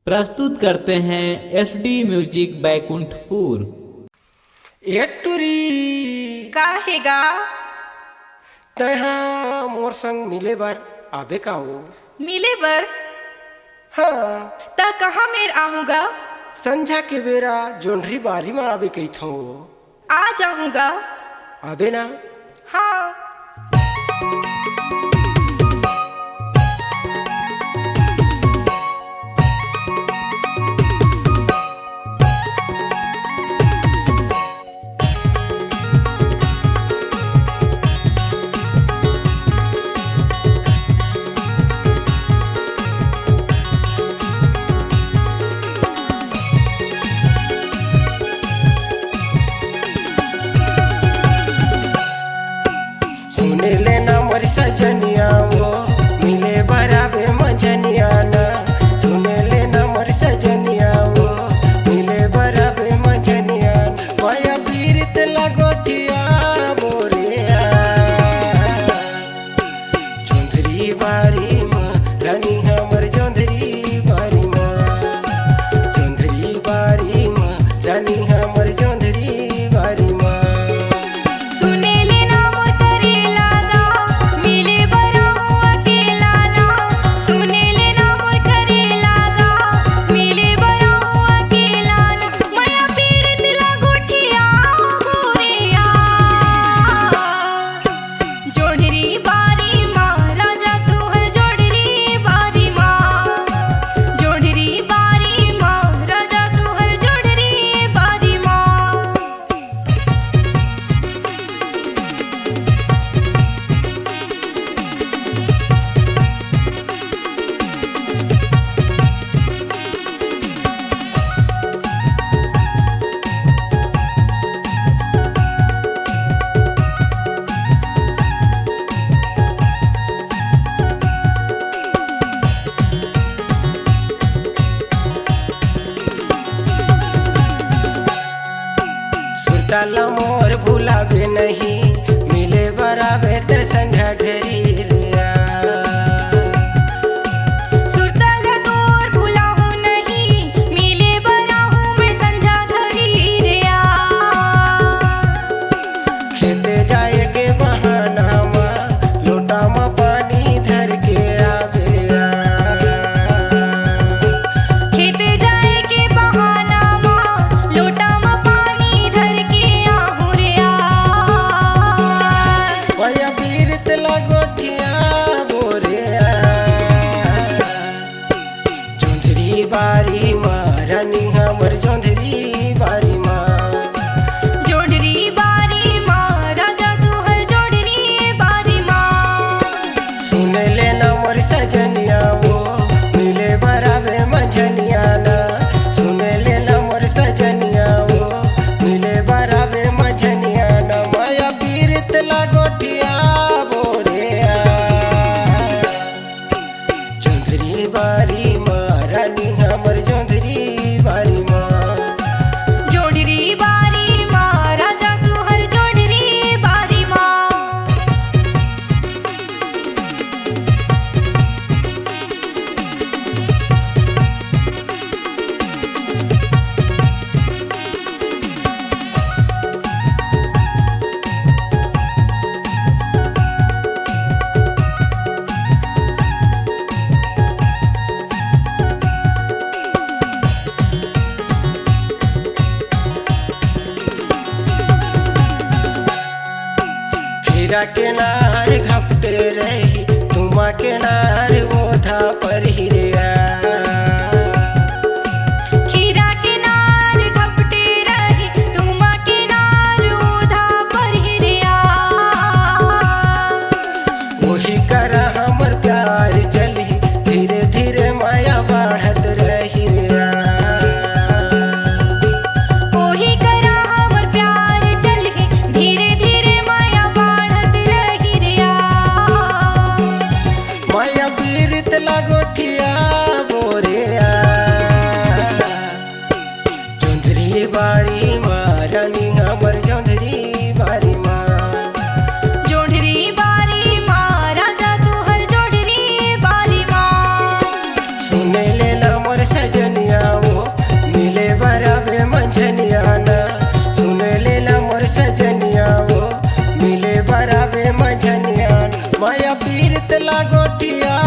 प्रस्तुत करते हैं एसडी म्यूजिक बैकुंठपुर। एटुरी काहेगा तहा मोर संग मिले बार आबे का हो? मिले बर हाँ ता कहाँ मेर आहूँगा? संझा के बेरा जोंढरी बारी में आबे कही थो। आ जाऊँगा। आबे ना? हाँ सुने लेना मोर सजनिया वो मिले बराबे मजनिया ना। सुने लेना मोर सजनिया वो मिले बराबे मजनिया माया पीरित लगोठिया मोरिया जोंधरी बारी माँ रानी हमर जोंधरी बारी माँ। जोंधरी बारी माँ रानी हमर जोंधरी बारी माँ। सुरताला मोर भुलावे नहीं मिले बराबे ते संझा घरी रिया। सुरताला तोर भुलाहूँ नहीं मिले बराहूँ मैं संझा घरी रिया। खेते जाए के बहाना मा लोटा मा पानी धर के आवेया। खेते जाए के बहाना माँ लोटा माँ पानी धर के आहूँ रिया। माया पीरित लगोठिया मोरिया जोंधरी बारी माँ रानी हमर जोंधरी बारी माँ। जोड़री बारी माँ राजा तू हर जोड़री बारी माँ। सुन लेना मोर सजनिया वो मिले बराबे मजनिया ना। सुन लेना मोर सजनिया वो मिले बराबे मजनिया ना माया पीरित लगोठिया बोरिया जोंधरी बारी माँ रानी हमर जोंधरी बारी माँ। जोड़री बारी माँ राजा तू हर जोड़री बारी माँ। खीरा के नार घपटे रही तुमा के नार ओधा पर हिरिया। खीरा के नार घपटे रही तुमा के नार ओधा पर हिरिया। वही कर हमर प्यार चली धीरे धीरे माया बढ़त रही रिया। ओही करा हमर प्यार चल धीरे धीरे माया बढ़त रही पोठिया